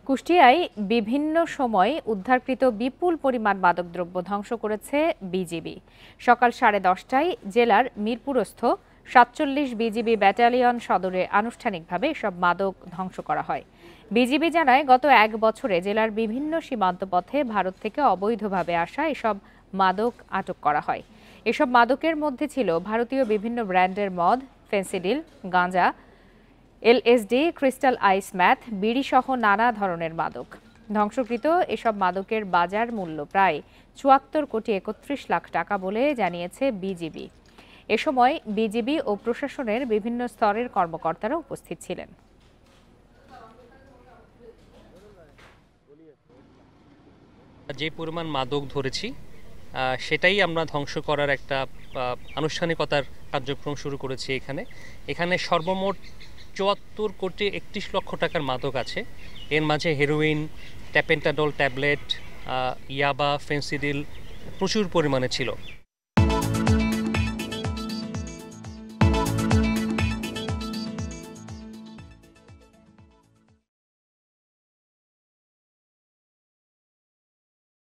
কুষ্টিয়ায় বিভিন্ন সময় উদ্ধারকৃত বিপুল পরিমাণ মাদকদ্রব্য ধ্বংস করেছে বিজিবি। সকাল 10:30টায় জেলার মিরপুরস্থ ৪৭ বিজিবি ব্যাটালিয়ন সদরে আনুষ্ঠানিকভাবে এসব মাদক ধ্বংস করা হয়। বিজিবি জানায়, গত 1 বছরে জেলার বিভিন্ন সীমান্ত পথে ভারত থেকে অবৈধভাবে আসা এসব মাদক আটক করা হয়। এসব মাদকের মধ্যে ছিল ভারতীয় বিভিন্ন ব্র্যান্ডের মদ, ফেন্সিডিল, গাঁজা, এলএসডি, ক্রিস্টাল আইস ম্যাথ, বিড়ি সহ নানা ধরনের মাদক। ধ্বংসকৃত এসব মাদকের বাজার মূল্য প্রায় ৭৪ কোটি ৩১ লাখ টাকা বলে জানিয়েছে বিজিবি। এ সময় বিজিবি ও প্রশাসনের বিভিন্ন স্তরের কর্মকর্তারা উপস্থিত ছিলেন। যে পরিমাণ মাদক ধরেছি সেটাই আমরা ধ্বংস করার একটা আনুষ্ঠানিকতার কার্যক্রম শুরু করেছি। এখানে সর্বমোট ৭৪ কোটি ৩১ লক্ষ টাকার মাদক আছে। এর মাঝে হেরোইন, ট্যাপেন্টাডল ট্যাবলেট, ইয়াবা, ফেন্সিডিল প্রচুর পরিমাণে ছিল।